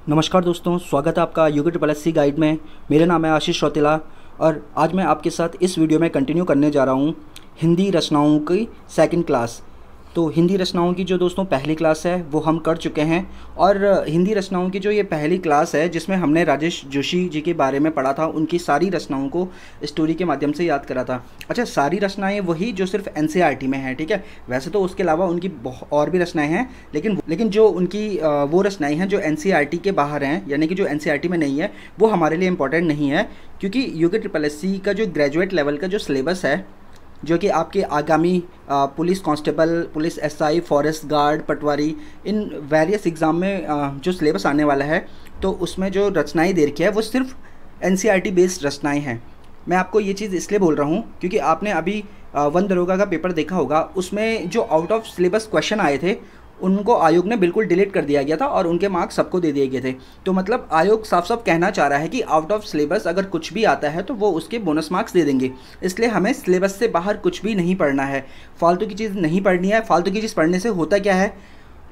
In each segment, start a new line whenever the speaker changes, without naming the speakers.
नमस्कार दोस्तों, स्वागत है आपका UK triple S C guide में। मेरा नाम है आशीष रौतेला और आज मैं आपके साथ इस वीडियो में कंटिन्यू करने जा रहा हूँ हिंदी रचनाओं की सेकंड क्लास। तो हिंदी रचनाओं की जो दोस्तों पहली क्लास है वो हम कर चुके हैं और हिंदी रचनाओं की जो ये पहली क्लास है जिसमें हमने राजेश जोशी जी के बारे में पढ़ा था, उनकी सारी रचनाओं को स्टोरी के माध्यम से याद करा था। अच्छा, सारी रचनाएं वही जो सिर्फ एनसीईआरटी में है, ठीक है। वैसे तो उसके अलावा उनकी और भी रचनाएं हैं, लेकिन जो उनकी वो रचनाएं हैं जो एनसीईआरटी के बाहर हैं, यानी कि जो एनसीईआरटी में नहीं है, वो हमारे लिए इंपॉर्टेंट नहीं है, क्योंकि यूके ट्रिपल एस सी का जो ग्रेजुएट लेवल का जो सिलेबस है, जो कि आपके आगामी police constable, police SI, forest guard, Patwari, in various exam में जो सिलेबस आने वाला है, तो उसमें जो रचनाएं दे रखी है वो सिर्फ एनसीईआरटी बेस्ड रचनाएं हैं। मैं आपको ये चीज़ इसलिए बोल रहा हूँ क्योंकि आपने अभी वन दरोगा का पेपर देखा होगा, उसमें जो आउट ऑफ सिलेबस क्वेश्चन आए थे उनको आयोग ने बिल्कुल डिलीट कर दिया गया था और उनके मार्क्स सबको दे दिए गए थे। तो मतलब आयोग साफ साफ कहना चाह रहा है कि आउट ऑफ सिलेबस अगर कुछ भी आता है तो वो उसके बोनस मार्क्स दे देंगे। इसलिए हमें सिलेबस से बाहर कुछ भी नहीं पढ़ना है, फालतू की चीज़ नहीं पढ़नी है। फालतू की चीज़ पढ़ने से होता क्या है,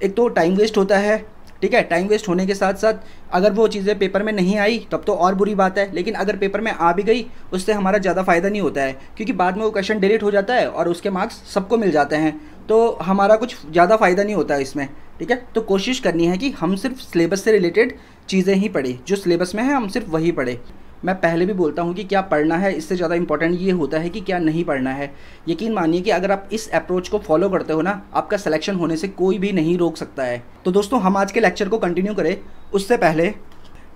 एक तो टाइम वेस्ट होता है, ठीक है। टाइम वेस्ट होने के साथ साथ अगर वो चीज़ें पेपर में नहीं आई तब तो और बुरी बात है, लेकिन अगर पेपर में आ भी गई उससे हमारा ज़्यादा फ़ायदा नहीं होता है, क्योंकि बाद में वो क्वेश्चन डिलीट हो जाता है और उसके मार्क्स सबको मिल जाते हैं, तो हमारा कुछ ज़्यादा फ़ायदा नहीं होता है इसमें, ठीक है। तो कोशिश करनी है कि हम सिर्फ सिलेबस से रिलेटेड चीज़ें ही पढ़ें, जो सिलेबस में है हम सिर्फ वही पढ़ें। मैं पहले भी बोलता हूँ कि क्या पढ़ना है, इससे ज़्यादा इंपॉर्टेंट ये होता है कि क्या नहीं पढ़ना है। यकीन मानिए कि अगर आप इस अप्रोच को फॉलो करते हो ना, आपका सिलेक्शन होने से कोई भी नहीं रोक सकता है। तो दोस्तों, हम आज के लेक्चर को कंटिन्यू करें उससे पहले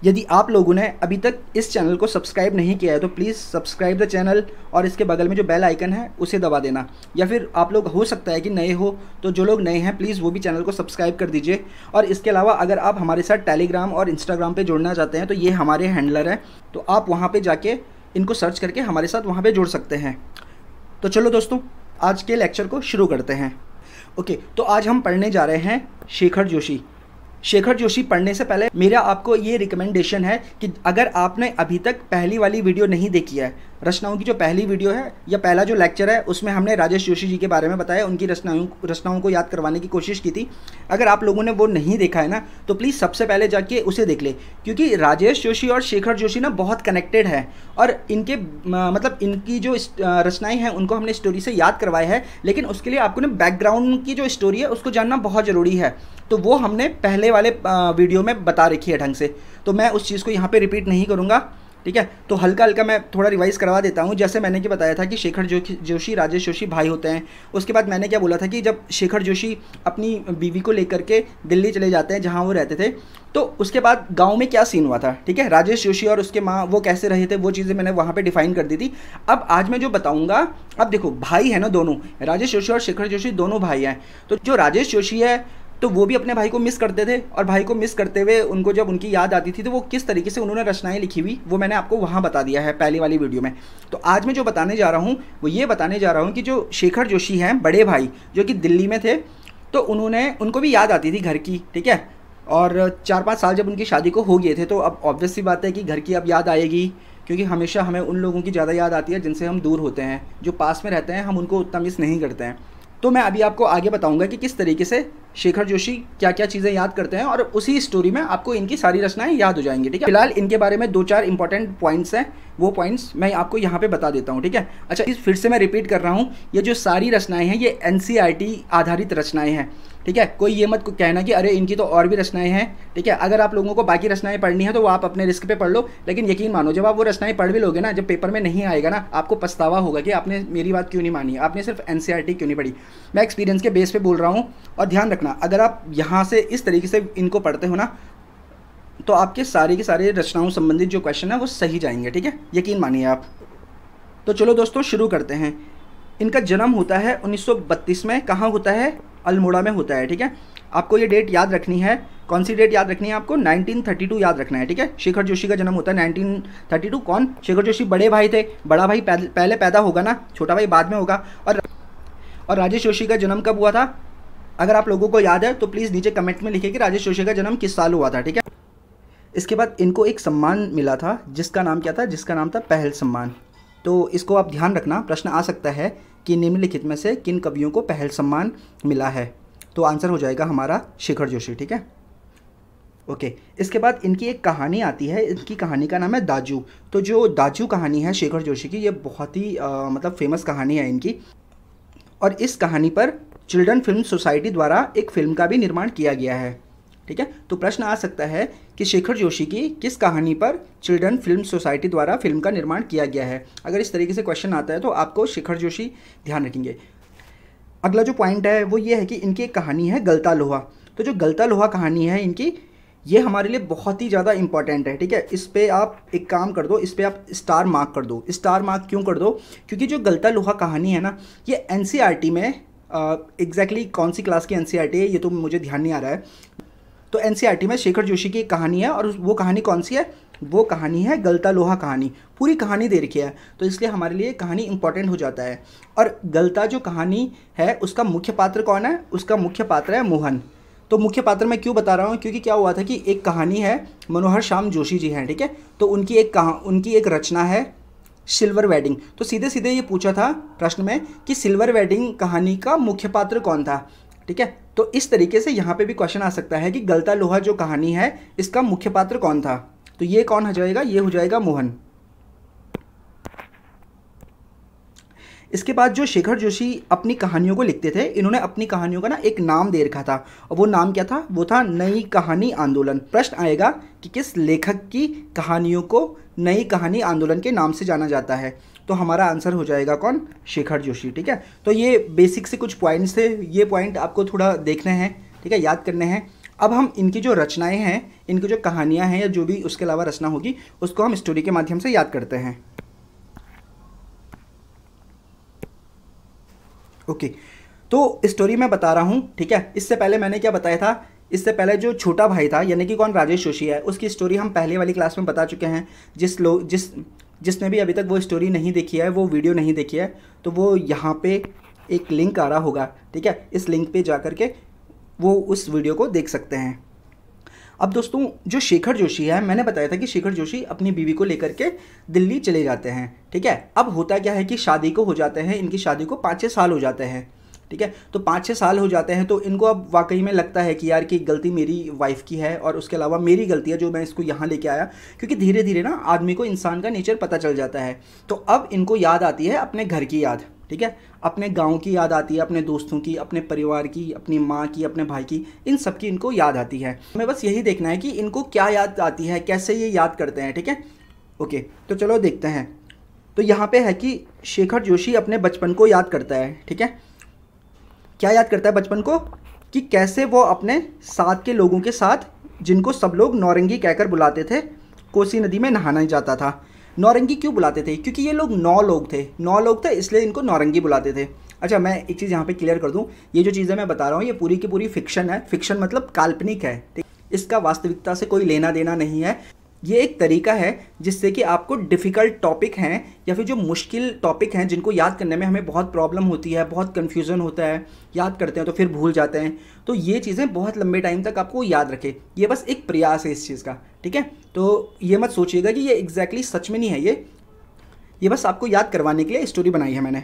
यदि आप लोगों ने अभी तक इस चैनल को सब्सक्राइब नहीं किया है तो प्लीज़ सब्सक्राइब द चैनल और इसके बगल में जो बेल आइकन है उसे दबा देना। या फिर आप लोग हो सकता है कि नए हो, तो जो लोग नए हैं प्लीज़ वो भी चैनल को सब्सक्राइब कर दीजिए। और इसके अलावा अगर आप हमारे साथ टेलीग्राम और इंस्टाग्राम पे जुड़ना चाहते हैं तो ये हमारे हैंडलर हैं, तो आप वहाँ पर जाके इनको सर्च करके हमारे साथ वहाँ पर जुड़ सकते हैं। तो चलो दोस्तों, आज के लेक्चर को शुरू करते हैं। ओके, तो आज हम पढ़ने जा रहे हैं शेखर जोशी। शेखर जोशी पढ़ने से पहले मेरा आपको ये रिकमेंडेशन है कि अगर आपने अभी तक पहली वाली वीडियो नहीं देखी है, रचनाओं की जो पहली वीडियो है या पहला जो लेक्चर है, उसमें हमने राजेश जोशी जी के बारे में बताया, उनकी रचनाओं को याद करवाने की कोशिश की थी। अगर आप लोगों ने वो नहीं देखा है ना, तो प्लीज़ सबसे पहले जाके उसे देख ले, क्योंकि राजेश जोशी और शेखर जोशी ना बहुत कनेक्टेड है और इनके मतलब इनकी जो रचनाएँ हैं उनको हमने स्टोरी से याद करवाया है, लेकिन उसके लिए आपको ना बैकग्राउंड की जो स्टोरी है उसको जानना बहुत ज़रूरी है। तो वो हमने पहले वाले वीडियो में बता रखी है ढंग से, तो मैं उस चीज़ को यहाँ पे रिपीट नहीं करूँगा, ठीक है। तो हल्का हल्का मैं थोड़ा रिवाइज़ करवा देता हूँ। जैसे मैंने क्या बताया था कि शेखर जोशी राजेश जोशी भाई होते हैं। उसके बाद मैंने क्या बोला था कि जब शेखर जोशी अपनी बीवी को लेकर के दिल्ली चले जाते हैं जहाँ वो रहते थे, तो उसके बाद गांव में क्या सीन हुआ था, ठीक है। राजेश जोशी और उसके माँ वो कैसे रहे थे, वो चीज़ें मैंने वहाँ पे डिफाइन कर दी थी। अब आज मैं जो बताऊँगा, अब देखो भाई है ना दोनों, राजेश जोशी और शेखर जोशी दोनों भाई हैं। तो जो राजेश जोशी है तो वो भी अपने भाई को मिस करते थे, और भाई को मिस करते हुए उनको जब उनकी याद आती थी तो वो किस तरीके से उन्होंने रचनाएं लिखी हुई वो मैंने आपको वहाँ बता दिया है पहली वाली वीडियो में। तो आज मैं जो बताने जा रहा हूँ वो ये बताने जा रहा हूँ कि जो शेखर जोशी हैं बड़े भाई, जो कि दिल्ली में थे, तो उनको भी याद आती थी घर की, ठीक है। और 4-5 साल जब उनकी शादी को हो गए थे, तो अब ऑब्वियस सी बात है कि घर की अब याद आएगी, क्योंकि हमेशा हमें उन लोगों की ज़्यादा याद आती है जिनसे हम दूर होते हैं। जो पास में रहते हैं हम उनको उतना मिस नहीं करते हैं। तो मैं अभी आपको आगे बताऊंगा कि किस तरीके से शेखर जोशी क्या क्या चीज़ें याद करते हैं, और उसी स्टोरी में आपको इनकी सारी रचनाएं याद हो जाएंगी, ठीक है। फिलहाल इनके बारे में 2-4 इंपॉर्टेंट पॉइंट्स हैं, वो पॉइंट्स मैं आपको यहाँ पे बता देता हूँ, ठीक है। अच्छा, फिर से मैं रिपीट कर रहा हूँ, ये जो सारी रचनाएं हैं ये एनसीईआरटी आधारित रचनाएं हैं, ठीक है। कोई ये मत कहना कि अरे इनकी तो और भी रचनाएं हैं, ठीक है। अगर आप लोगों को बाकी रचनाएं पढ़नी है तो वो आप अपने रिस्क पे पढ़ लो, लेकिन यकीन मानो जब आप वो रचनाएं पढ़ भी लोगे ना, जब पेपर में नहीं आएगा ना, आपको पछतावा होगा कि आपने मेरी बात क्यों नहीं मानी, आपने सिर्फ एनसीईआरटी क्यों नहीं पढ़ी। मैं एक्सपीरियंस के बेस पे बोल रहा हूँ। और ध्यान रखना, अगर आप यहाँ से इस तरीके से इनको पढ़ते हो ना, तो आपके सारे के सारे रचनाओं संबंधित जो क्वेश्चन है वो सही जाएंगे, ठीक है, यकीन मानिए आप। तो चलो दोस्तों शुरू करते हैं। इनका जन्म होता है 1932 में। कहाँ होता है? अल्मोड़ा में होता है, ठीक है। आपको ये डेट याद रखनी है। कौन सी डेट याद रखनी है आपको? 1932 याद रखना है, ठीक है। शेखर जोशी का जन्म होता है 1932। कौन? शेखर जोशी बड़े भाई थे। बड़ा भाई पहले पैदा होगा ना, छोटा भाई बाद में होगा। और राजेश जोशी का जन्म कब हुआ था? अगर आप लोगों को याद है तो प्लीज़ नीचे कमेंट में लिखिए कि राजेश जोशी का जन्म किस साल हुआ था, ठीक है। इसके बाद इनको एक सम्मान मिला था जिसका नाम क्या था? जिसका नाम था पहल सम्मान। तो इसको आप ध्यान रखना, प्रश्न आ सकता है कि निम्नलिखित में से किन कवियों को पहल सम्मान मिला है। तो आंसर हो जाएगा हमारा शेखर जोशी, ठीक है। ओके, इसके बाद इनकी एक कहानी आती है, इनकी कहानी का नाम है दाजू। तो जो दाजू कहानी है शेखर जोशी की, ये बहुत ही मतलब फेमस कहानी है इनकी, और इस कहानी पर चिल्ड्रन फिल्म सोसाइटी द्वारा एक फिल्म का भी निर्माण किया गया है। ठीक है, तो प्रश्न आ सकता है कि शेखर जोशी की किस कहानी पर चिल्ड्रन फिल्म सोसाइटी द्वारा फिल्म का निर्माण किया गया है। अगर इस तरीके से क्वेश्चन आता है तो आपको शेखर जोशी ध्यान रखेंगे। अगला जो पॉइंट है वो ये है कि इनकी एक कहानी है गलता लोहा। तो जो गलता लोहा कहानी है इनकी, ये हमारे लिए बहुत ही ज़्यादा इंपॉर्टेंट है। ठीक है, इस पर आप एक काम कर दो, इस पर आप स्टार मार्क कर दो। स्टार मार्क क्यों कर दो? क्योंकि जो गलता लोहा कहानी है ना, ये एनसीईआरटी में एग्जैक्टली कौन सी क्लास की एनसीईआरटी है ये तो मुझे ध्यान नहीं आ रहा है। तो एनसीईआरटी में शेखर जोशी की एक कहानी है, और वो कहानी कौन सी है? वो कहानी है गलता लोहा कहानी। पूरी कहानी दे रखी है, तो इसलिए हमारे लिए कहानी इंपॉर्टेंट हो जाता है। और गलता जो कहानी है उसका मुख्य पात्र कौन है? उसका मुख्य पात्र है मोहन। तो मुख्य पात्र मैं क्यों बता रहा हूँ? क्योंकि क्या हुआ था कि एक कहानी है, मनोहर श्याम जोशी जी हैं, ठीक है, तो उनकी एक रचना है सिल्वर वेडिंग। तो सीधे सीधे ये पूछा था प्रश्न में कि सिल्वर वेडिंग कहानी का मुख्य पात्र कौन था। ठीक है, तो इस तरीके से यहाँ पे भी क्वेश्चन आ सकता है कि गलता लोहा जो कहानी है इसका मुख्य पात्र कौन था। तो ये कौन हो जाएगा? ये हो जाएगा मोहन। इसके बाद जो शेखर जोशी अपनी कहानियों को लिखते थे, इन्होंने अपनी कहानियों का ना एक नाम दे रखा था, और वो नाम क्या था? वो था नई कहानी आंदोलन। प्रश्न आएगा कि किस लेखक की कहानियों को नई कहानी आंदोलन के नाम से जाना जाता है? तो हमारा आंसर हो जाएगा कौन? शेखर जोशी। ठीक है, तो ये बेसिक से कुछ पॉइंट्स थे, ये पॉइंट आपको थोड़ा देखने हैं, ठीक है, याद करने हैं। अब हम इनकी जो रचनाएं हैं, इनकी जो कहानियाँ हैं या जो भी उसके अलावा रचना होगी, उसको हम स्टोरी के माध्यम से याद करते हैं। ओके, तो स्टोरी मैं बता रहा हूँ, ठीक है। इससे पहले मैंने क्या बताया था? इससे पहले जो छोटा भाई था, यानी कि कौन? राजेश जोशी है, उसकी स्टोरी हम पहले वाली क्लास में बता चुके हैं। जिसने भी अभी तक वो स्टोरी नहीं देखी है, वो वीडियो नहीं देखी है, तो वो यहाँ पे एक लिंक आ रहा होगा, ठीक है, इस लिंक पे जा कर के वो उस वीडियो को देख सकते हैं। अब दोस्तों, जो शेखर जोशी है, मैंने बताया था कि शेखर जोशी अपनी बीवी को लेकर के दिल्ली चले जाते हैं, ठीक है। अब होता क्या है कि शादी को हो जाते हैं, इनकी शादी को 5-6 साल हो जाते हैं, ठीक है। तो 5-6 साल हो जाते हैं, तो इनको अब वाकई में लगता है कि यार कि गलती मेरी वाइफ की है और उसके अलावा मेरी गलती है जो मैं इसको यहाँ लेके आया, क्योंकि धीरे धीरे ना आदमी को इंसान का नेचर पता चल जाता है। तो अब इनको याद आती है अपने घर की याद, ठीक है, अपने गांव की याद आती है, अपने दोस्तों की, अपने परिवार की, अपनी माँ की, अपने भाई की, इन सब की इनको याद आती है। हमें बस यही देखना है कि इनको क्या याद आती है, कैसे ये याद करते हैं, ठीक है। ओके, तो चलो देखते हैं। तो यहाँ पे है कि शेखर जोशी अपने बचपन को याद करता है, ठीक है। क्या याद करता है बचपन को? कि कैसे वो अपने साथ के लोगों के साथ, जिनको सब लोग नौरंगी कहकर बुलाते थे, कोसी नदी में नहाना जाता था। नौरंगी क्यों बुलाते थे? क्योंकि ये लोग 9 लोग थे, 9 लोग थे, इसलिए इनको नौरंगी बुलाते थे। अच्छा, मैं एक चीज़ यहाँ पे क्लियर कर दूँ, ये जो चीज़ें मैं बता रहा हूँ ये पूरी की पूरी फिक्शन है। फिक्शन मतलब काल्पनिक है, ठीक, इसका वास्तविकता से कोई लेना देना नहीं है। ये एक तरीका है जिससे कि आपको डिफ़िकल्ट टॉपिक हैं या फिर जो मुश्किल टॉपिक हैं जिनको याद करने में हमें बहुत प्रॉब्लम होती है, बहुत कन्फ्यूज़न होता है, याद करते हैं तो फिर भूल जाते हैं, तो ये चीज़ें बहुत लंबे टाइम तक आपको याद रखे। ये बस एक प्रयास है इस चीज़ का, ठीक है। तो ये मत सोचिएगा कि ये एग्जैक्टली सच में नहीं है, ये बस आपको याद करवाने के लिए स्टोरी बनाई है मैंने।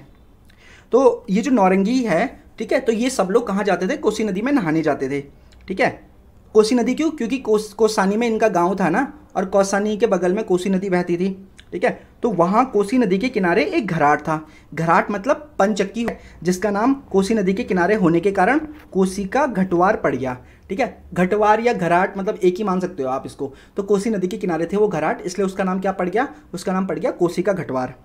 तो ये जो नौरंगी है, ठीक है, तो ये सब लोग कहाँ जाते थे? कोसी नदी में नहाने जाते थे, ठीक है। कोसी नदी क्यों? क्योंकि कोसानी में इनका गांव था ना, और कोसानी के बगल में कोसी नदी बहती थी, ठीक है। तो वहाँ कोसी नदी के किनारे एक घराट था। घराट मतलब पंचक्की, जिसका नाम कोसी नदी के किनारे होने के कारण कोसी का घटवार पड़ गया, ठीक है। घटवार या घराट मतलब एक ही मान सकते हो आप इसको। तो कोसी नदी के किनारे थे वो घराट, इसलिए उसका नाम क्या पड़ गया? उसका नाम पड़ गया कोसी का घटवार।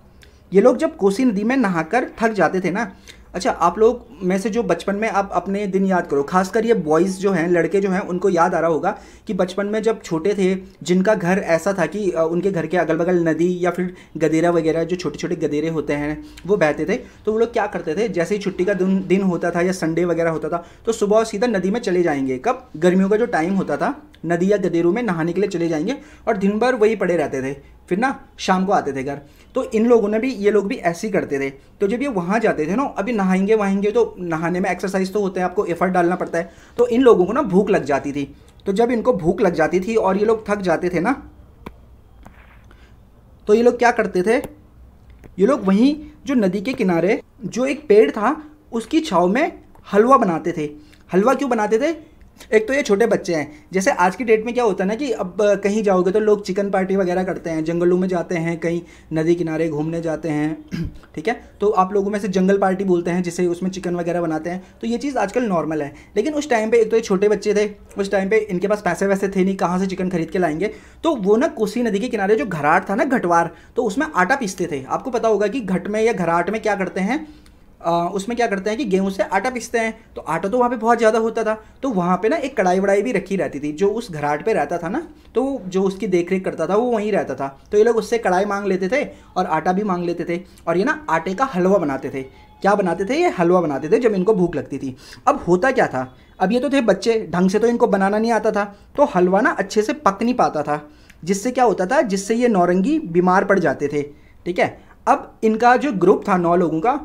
ये लोग जब कोसी नदी में नहाकर थक जाते थे ना, अच्छा, आप लोग में से जो बचपन में आप अपने दिन याद करो, खासकर ये बॉयज़ जो हैं, लड़के जो हैं, उनको याद आ रहा होगा कि बचपन में जब छोटे थे, जिनका घर ऐसा था कि उनके घर के अगल बगल नदी या फिर गदेरा वगैरह, जो छोटे छोटे गदेरे होते हैं, वो बहते थे। तो वो लोग क्या करते थे, जैसे ही छुट्टी का दिन होता था या संडे वगैरह होता था, तो सुबह सीधा नदी में चले जाएंगे। कब? गर्मियों का जो टाइम होता था, नदी या गदेरों में नहाने के लिए चले जाएंगे, और दिन भर वही पड़े रहते थे, फिर ना शाम को आते थे घर। तो इन लोगों ने भी, ये लोग भी ऐसे ही करते थे। तो जब ये वहाँ जाते थे ना, अभी नहाएंगे वहाएंगे, तो नहाने में एक्सरसाइज तो होते हैं, आपको एफर्ट डालना पड़ता है। तो इन लोगों को ना भूख लग जाती थी। तो जब इनको भूख लग जाती थी और ये लोग थक जाते थे ना, तो ये लोग क्या करते थे? ये लोग वहीं जो नदी के किनारे जो एक पेड़ था, उसकी छाँव में हलवा बनाते थे। हलवा क्यों बनाते थे? एक तो ये छोटे बच्चे हैं, जैसे आज की डेट में क्या होता है ना कि अब कहीं जाओगे तो लोग चिकन पार्टी वगैरह करते हैं, जंगलों में जाते हैं, कहीं नदी किनारे घूमने जाते हैं ठीक है, तो आप लोगों में से जंगल पार्टी बोलते हैं जिसे, उसमें चिकन वगैरह बनाते हैं, तो ये चीज़ आजकल नॉर्मल है। लेकिन उस टाइम पे एक तो ये छोटे बच्चे थे, उस टाइम पे इनके पास पैसे वैसे थे नहीं, कहाँ से चिकन खरीद के लाएंगे, तो वो ना कोसी नदी के किनारे जो घराट था ना, घटवार, तो उसमें आटा पीसते थे। आपको पता होगा कि घट में या घराट में क्या करते हैं, उसमें क्या करते हैं कि गेहूं से आटा पीसते हैं, तो आटा तो वहाँ पे बहुत ज़्यादा होता था, तो वहाँ पे ना एक कढ़ाई वढ़ाई भी रखी रहती थी। जो उस घराट पे रहता था ना, तो जो उसकी देख रेख करता था वो वहीं रहता था, तो ये लोग उससे कढ़ाई मांग लेते थे और आटा भी मांग लेते थे, और ये ना आटे का हलवा बनाते थे। क्या बनाते थे? ये हलवा बनाते थे जब इनको भूख लगती थी। अब होता क्या था, अब ये तो थे बच्चे, ढंग से तो इनको बनाना नहीं आता था, तो हलवा ना अच्छे से पक नहीं पाता था, जिससे क्या होता था, जिससे ये नौरंगी बीमार पड़ जाते थे। ठीक है, अब इनका जो ग्रुप था 9 लोगों का,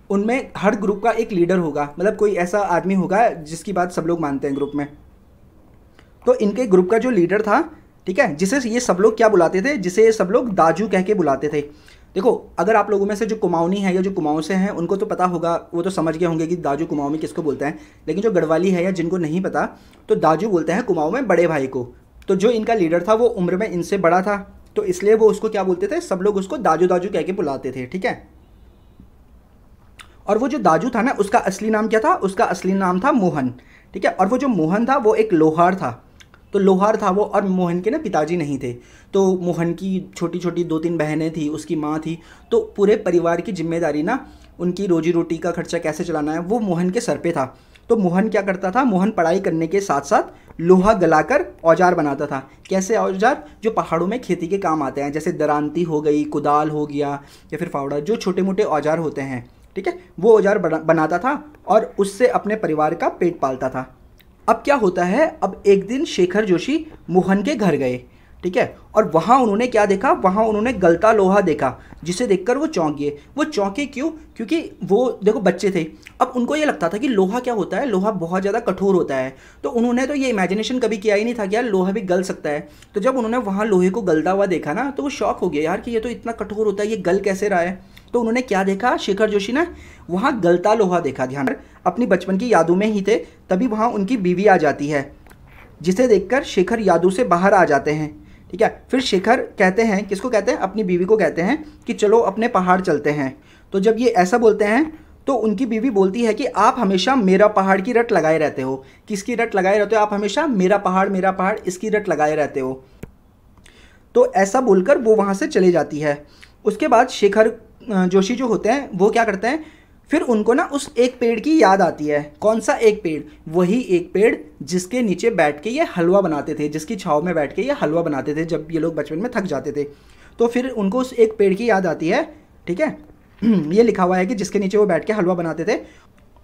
उनमें हर ग्रुप का एक लीडर होगा, मतलब कोई ऐसा आदमी होगा जिसकी बात सब लोग मानते हैं ग्रुप में। तो इनके ग्रुप का जो लीडर था, ठीक है, जिसे ये सब लोग क्या बुलाते थे, जिसे ये सब लोग दाजू कह के बुलाते थे। देखो, अगर आप लोगों में से जो कुमाऊनी है या जो कुमाऊं से हैं उनको तो पता होगा, वो तो समझ गए होंगे कि दाजू कुमाऊं में किसको बोलते हैं, लेकिन जो गढ़वाली है या जिनको नहीं पता, तो दाजू बोलते हैं कुमाऊं में बड़े भाई को। तो जो इनका लीडर था वो उम्र में इनसे बड़ा था, तो इसलिए वो उसको क्या बोलते थे, सब लोग उसको दाजू दाजू कह के बुलाते थे। ठीक है, और वो जो दाजू था ना, उसका असली नाम क्या था, उसका असली नाम था मोहन। ठीक है, और वो जो मोहन था वो एक लोहार था, तो लोहार था वो, और मोहन के ना पिताजी नहीं थे, तो मोहन की छोटी छोटी 2-3 बहनें थी, उसकी माँ थी, तो पूरे परिवार की जिम्मेदारी ना, उनकी रोजी रोटी का खर्चा कैसे चलाना है, वो मोहन के सर पे था। तो मोहन क्या करता था, मोहन पढ़ाई करने के साथ साथ लोहा गलाकर औजार बनाता था। कैसे औजार? जो पहाड़ों में खेती के काम आते हैं, जैसे दरांती हो गई, कुदाल हो गया, या फिर फावड़ा, जो छोटे मोटे औजार होते हैं, ठीक है, वो औजार बनाता था और उससे अपने परिवार का पेट पालता था। अब क्या होता है, अब एक दिन शेखर जोशी मोहन के घर गए, ठीक है, और वहाँ उन्होंने क्या देखा, वहाँ उन्होंने गलता लोहा देखा, जिसे देखकर वो चौंक गए। वो चौंके क्यों? क्योंकि वो देखो बच्चे थे, अब उनको ये लगता था कि लोहा क्या होता है, लोहा बहुत ज़्यादा कठोर होता है, तो उन्होंने तो ये इमेजिनेशन कभी किया ही नहीं था कि यार लोहा भी गल सकता है। तो जब उन्होंने वहाँ लोहे को गलता हुआ देखा ना, तो वो शॉक हो गया यार कि ये तो इतना कठोर होता है, ये गल कैसे रहा है। तो उन्होंने क्या देखा, शेखर जोशी ने वहाँ गलता लोहा देखा। ध्यान, अपनी बचपन की यादों में ही थे, तभी वहाँ उनकी बीवी आ जाती है, जिसे देखकर शेखर यादों से बाहर आ जाते हैं। ठीक है, फिर शेखर कहते हैं, किसको कहते हैं, अपनी बीवी को कहते हैं कि चलो अपने पहाड़ चलते हैं। तो जब ये ऐसा बोलते हैं तो उनकी बीवी बोलती है कि आप हमेशा मेरा पहाड़ की रट लगाए रहते हो। किसकी रट लगाए रहते हो? आप हमेशा मेरा पहाड़ इसकी रट लगाए रहते हो। तो ऐसा बोलकर वो वहाँ से चले जाती है। उसके बाद शेखर जोशी जो होते हैं वो क्या करते हैं, फिर उनको ना उस एक पेड़ की याद आती है। कौन सा एक पेड़? वही एक पेड़ जिसके नीचे बैठ के ये हलवा बनाते थे, जिसकी छाव में बैठ के ये हलवा बनाते थे जब ये लोग बचपन में थक जाते थे। तो फिर उनको उस एक पेड़ की याद आती है। ठीक है, ये लिखा हुआ है कि जिसके नीचे वो बैठ के हलवा बनाते थे,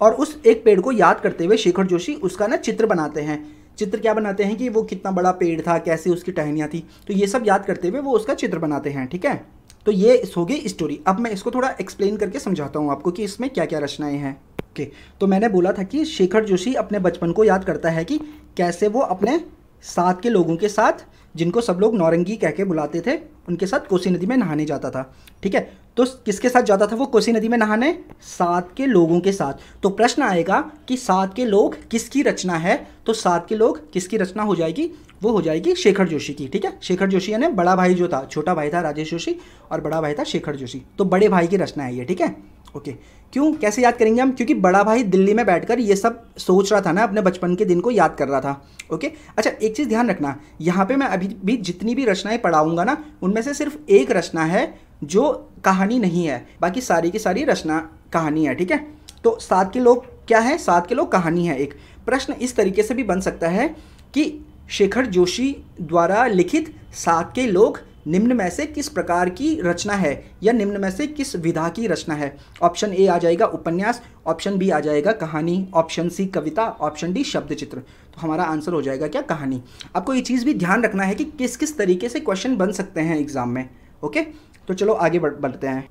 और उस एक पेड़ को याद करते हुए शेखर जोशी उसका ना चित्र बनाते हैं। चित्र क्या बनाते हैं कि वो कितना बड़ा पेड़ था, कैसे उसकी टहनियाँ थी, तो ये सब याद करते हुए वो उसका चित्र बनाते हैं। ठीक है, तो ये हो गई स्टोरी। अब मैं इसको थोड़ा एक्सप्लेन करके समझाता हूँ आपको कि इसमें क्या क्या रचनाएं हैं। ओके, तो मैंने बोला था कि शेखर जोशी अपने बचपन को याद करता है कि कैसे वो अपने साथ के लोगों के साथ, जिनको सब लोग नौरंगी कह के बुलाते थे, उनके साथ कोसी नदी में नहाने जाता था। ठीक है, तो किसके साथ जाता था वो कोसी नदी में नहाने? साथ के लोगों के साथ। तो प्रश्न आएगा कि साथ के लोग किसकी रचना है, तो साथ के लोग किसकी रचना हो जाएगी? वो हो जाएगी शेखर जोशी की। ठीक है, शेखर जोशी यानी बड़ा भाई जो था, छोटा भाई था राजेश जोशी और बड़ा भाई था शेखर जोशी, तो बड़े भाई की रचना है ये। ठीक है, ओके, क्यों, कैसे याद करेंगे हम? क्योंकि बड़ा भाई दिल्ली में बैठकर ये सब सोच रहा था ना, अपने बचपन के दिन को याद कर रहा था। ओके, अच्छा एक चीज़ ध्यान रखना, यहाँ पे मैं अभी भी जितनी भी रचनाएं पढ़ाऊंगा ना, उनमें से सिर्फ एक रचना है जो कहानी नहीं है, बाकी सारी की सारी रचना कहानी है। ठीक है, तो साथ के लोग क्या है? साथ के लोग कहानी है। एक प्रश्न इस तरीके से भी बन सकता है कि शेखर जोशी द्वारा लिखित साथ के लोग निम्न में से किस प्रकार की रचना है, या निम्न में से किस विधा की रचना है? ऑप्शन ए आ जाएगा उपन्यास, ऑप्शन बी आ जाएगा कहानी, ऑप्शन सी कविता, ऑप्शन डी शब्द चित्र। तो हमारा आंसर हो जाएगा क्या? कहानी। आपको ये चीज़ भी ध्यान रखना है कि किस किस तरीके से क्वेश्चन बन सकते हैं एग्जाम में। ओके, तो चलो आगे बढ़ते हैं।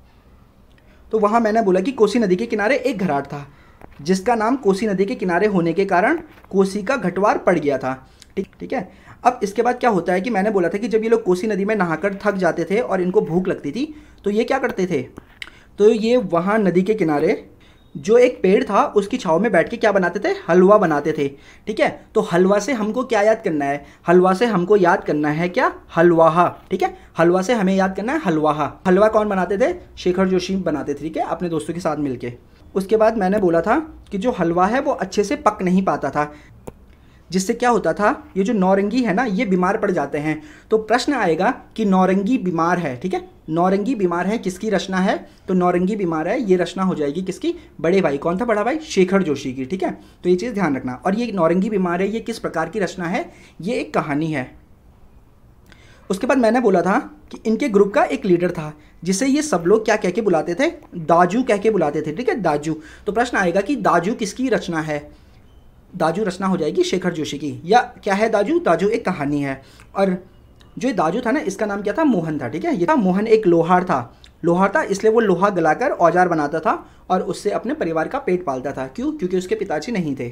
तो वहाँ मैंने बोला कि कोसी नदी के किनारे एक घराट था, जिसका नाम कोसी नदी के किनारे होने के कारण कोसी का घटवार पड़ गया था। ठीक है, अब इसके बाद क्या होता है कि मैंने बोला था कि जब ये लोग कोसी नदी में नहाकर थक जाते थे और इनको भूख लगती थी, तो ये क्या करते थे, तो ये वहाँ नदी के किनारे जो एक पेड़ था उसकी छाँव में बैठ के क्या बनाते थे, हलवा बनाते थे। ठीक है, तो हलवा से हमको क्या याद करना है, हलवा से हमको याद करना है क्या, हलवाहा। ठीक है, हलवा से हमें याद करना है हलवाहा। हलवा कौन बनाते थे, शेखर जोशी बनाते थे। ठीक है, अपने दोस्तों के साथ मिलके। उसके बाद मैंने बोला था कि जो हलवा है वो अच्छे से पक नहीं पाता था, जिससे क्या होता था, ये जो नौरंगी है ना, ये बीमार पड़ जाते हैं। तो प्रश्न आएगा कि नौरंगी बीमार है। ठीक है, नौरंगी बीमार है, किसकी रचना है, तो नौरंगी बीमार है, ये रचना हो जाएगी किसकी, बड़े भाई। कौन था बड़ा भाई, शेखर जोशी की। ठीक है, तो ये चीज़ ध्यान रखना। और ये नौरंगी बीमार है, ये किस प्रकार की रचना है, ये एक कहानी है। उसके बाद मैंने बोला था कि इनके ग्रुप का एक लीडर था जिसे ये सब लोग क्या कह के बुलाते थे, दाजू कह के बुलाते थे। ठीक है, दाजू। तो प्रश्न आएगा कि दाजू किसकी रचना है, दाजू रचना हो जाएगी शेखर जोशी की। या क्या है दाजू, दाजू एक कहानी है। और जो ये दाजू था ना, इसका नाम क्या था, मोहन था। ठीक है, ये था मोहन, एक लोहार था। लोहार था इसलिए वो लोहा गलाकर औजार बनाता था और उससे अपने परिवार का पेट पालता था। क्यों, क्योंकि उसके पिताजी नहीं थे।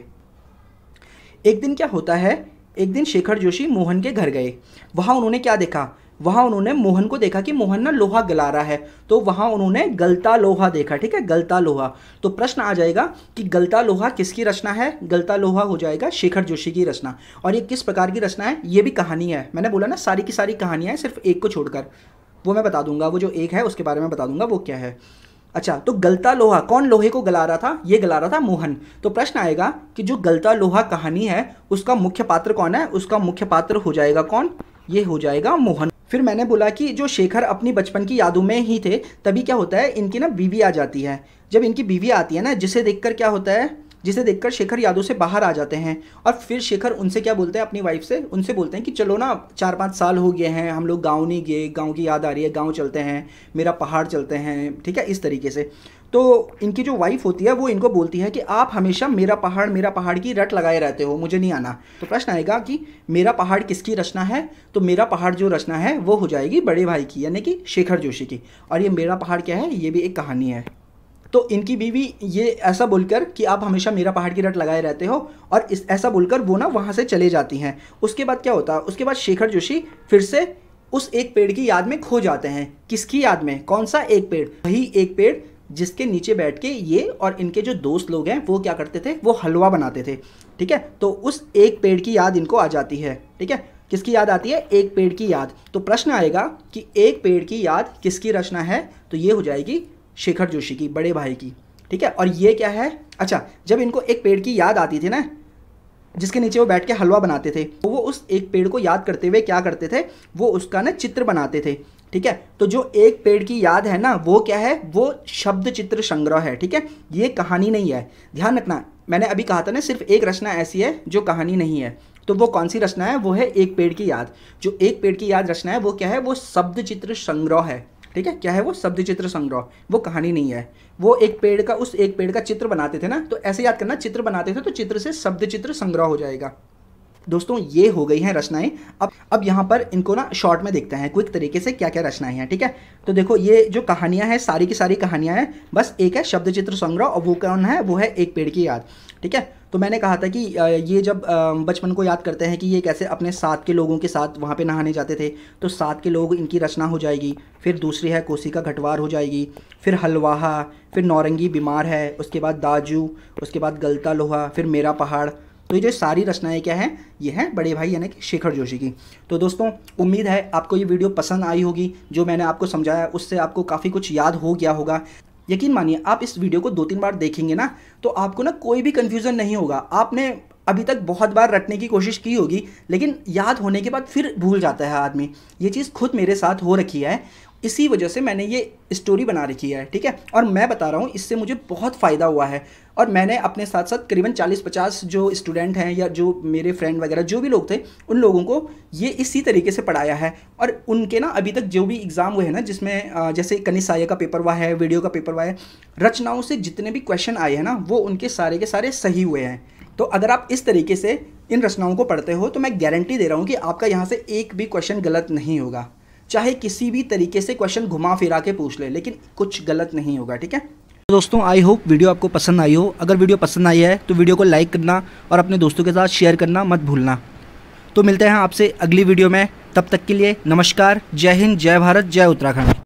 एक दिन क्या होता है, एक दिन शेखर जोशी मोहन के घर गए। वहाँ उन्होंने क्या देखा, वहाँ उन्होंने मोहन को देखा कि मोहन ना लोहा गला रहा है। तो वहाँ उन्होंने गलता लोहा देखा। ठीक है, गलता लोहा। तो प्रश्न आ जाएगा कि गलता लोहा किसकी रचना है, गलता लोहा हो जाएगा शेखर जोशी की रचना। और ये किस प्रकार की रचना है, ये भी कहानी है। मैंने बोला ना सारी की सारी कहानियाँ हैं, सिर्फ एक को छोड़कर, वो मैं बता दूंगा। वो जो एक है उसके बारे में बता दूंगा वो क्या है। अच्छा, तो गलता लोहा, कौन लोहे को गला रहा था, ये गला रहा था मोहन। तो प्रश्न आएगा कि जो गलता लोहा कहानी है उसका मुख्य पात्र कौन है, उसका मुख्य पात्र हो जाएगा कौन, ये हो जाएगा मोहन। फिर मैंने बोला कि जो शेखर अपनी बचपन की यादों में ही थे, तभी क्या होता है, इनकी ना बीवी आ जाती है। जब इनकी बीवी आती है ना, जिसे देखकर क्या होता है, जिसे देखकर शेखर यादों से बाहर आ जाते हैं। और फिर शेखर उनसे क्या बोलते हैं, अपनी वाइफ से, उनसे बोलते हैं कि चलो ना 4-5 साल हो गए हैं, हम लोग गांव नहीं गए, गांव की याद आ रही है, गांव चलते हैं, मेरा पहाड़ चलते हैं। ठीक है, इस तरीके से। तो इनकी जो वाइफ होती है वो इनको बोलती है कि आप हमेशा मेरा पहाड़ की रट लगाए रहते हो, मुझे नहीं आना। तो प्रश्न आएगा कि मेरा पहाड़ किसकी रचना है, तो मेरा पहाड़ जो रचना है वो हो जाएगी बड़े भाई की, यानी कि शेखर जोशी की। और ये मेरा पहाड़ क्या है, ये भी एक कहानी है। तो इनकी बीवी ये ऐसा बोलकर कि आप हमेशा मेरा पहाड़ की रट लगाए रहते हो, और इस ऐसा बोलकर वो ना वहाँ से चले जाती हैं। उसके बाद क्या होता है, उसके बाद शेखर जोशी फिर से उस एक पेड़ की याद में खो जाते हैं। किसकी याद में, कौन सा एक पेड़, वही एक पेड़ जिसके नीचे बैठ के ये और इनके जो दोस्त लोग हैं वो क्या करते थे, वो हलवा बनाते थे। ठीक है, तो उस एक पेड़ की याद इनको आ जाती है। ठीक है, किसकी याद आती है, एक पेड़ की याद। तो प्रश्न आएगा कि एक पेड़ की याद किसकी रचना है, तो ये हो जाएगी शेखर जोशी की, बड़े भाई की। ठीक है, और ये क्या है, अच्छा, जब इनको एक पेड़ की याद आती थी ना, जिसके नीचे वो बैठ के हलवा बनाते थे, तो वो उस एक पेड़ को याद करते हुए क्या करते थे, वो उसका ना चित्र बनाते थे। ठीक है, तो जो एक पेड़ की याद है ना, वो क्या है, वो शब्द चित्र संग्रह है। ठीक है, ये कहानी नहीं है, ध्यान रखना। मैंने अभी कहा था ना, सिर्फ एक रचना ऐसी है जो कहानी नहीं है। तो वो कौन सी रचना है, वो है एक पेड़ की याद। जो एक पेड़ की याद रचना है वो क्या है, वो शब्द चित्र संग्रह है। ठीक है, क्या है वो, शब्द चित्र संग्रह, वो कहानी नहीं है। वो एक पेड़ का, उस एक पेड़ का चित्र बनाते थे ना, तो ऐसे याद करना, चित्र बनाते थे तो चित्र से शब्द चित्र संग्रह हो जाएगा। दोस्तों ये हो गई हैं रचनाएं। अब यहाँ पर इनको ना शॉर्ट में देखते हैं क्विक तरीके से क्या क्या रचनाएं हैं। ठीक है, तो देखो ये जो कहानियाँ हैं सारी की सारी कहानियाँ हैं, बस एक है शब्द चित्र संग्रह, और वो कौन है, वो है एक पेड़ की याद। ठीक है, तो मैंने कहा था कि ये जब बचपन को याद करते हैं कि ये कैसे अपने साथ के लोगों के साथ वहाँ पे नहाने जाते थे, तो साथ के लोग इनकी रचना हो जाएगी। फिर दूसरी है कोसी का घटवार हो जाएगी, फिर हलवाहा, फिर नौरंगी बीमार है, उसके बाद दाजू, उसके बाद गलता लोहा, फिर मेरा पहाड़। तो ये जो सारी रचनाएं क्या हैं, ये हैं बड़े भाई यानी कि शेखर जोशी की। तो दोस्तों उम्मीद है आपको ये वीडियो पसंद आई होगी। जो मैंने आपको समझाया उससे आपको काफ़ी कुछ याद हो गया होगा। यकीन मानिए आप इस वीडियो को 2-3 बार देखेंगे ना, तो आपको ना कोई भी कन्फ्यूज़न नहीं होगा। आपने अभी तक बहुत बार रटने की कोशिश की होगी, लेकिन याद होने के बाद फिर भूल जाता है आदमी। ये चीज़ खुद मेरे साथ हो रखी है, इसी वजह से मैंने ये स्टोरी बना रखी है। ठीक है, और मैं बता रहा हूँ इससे मुझे बहुत फ़ायदा हुआ है। और मैंने अपने साथ साथ करीबन 40-50 जो स्टूडेंट हैं या जो मेरे फ्रेंड वगैरह जो भी लोग थे, उन लोगों को ये इसी तरीके से पढ़ाया है। और उनके ना अभी तक जो भी एग्ज़ाम हुए हैं ना, जिसमें जैसे कनिसाया का पेपर हुआ है, वीडियो का पेपर हुआ है, रचनाओं से जितने भी क्वेश्चन आए हैं ना, वो उनके सारे के सारे सही हुए हैं। तो अगर आप इस तरीके से इन रचनाओं को पढ़ते हो तो मैं गारंटी दे रहा हूँ कि आपका यहाँ से एक भी क्वेश्चन गलत नहीं होगा। चाहे किसी भी तरीके से क्वेश्चन घुमा फिरा के पूछ ले, लेकिन कुछ गलत नहीं होगा। ठीक है, तो दोस्तों आई होप वीडियो आपको पसंद आई हो। अगर वीडियो पसंद आई है तो वीडियो को लाइक करना और अपने दोस्तों के साथ शेयर करना मत भूलना। तो मिलते हैं आपसे अगली वीडियो में, तब तक के लिए नमस्कार, जय हिंद, जय भारत, जय उत्तराखंड।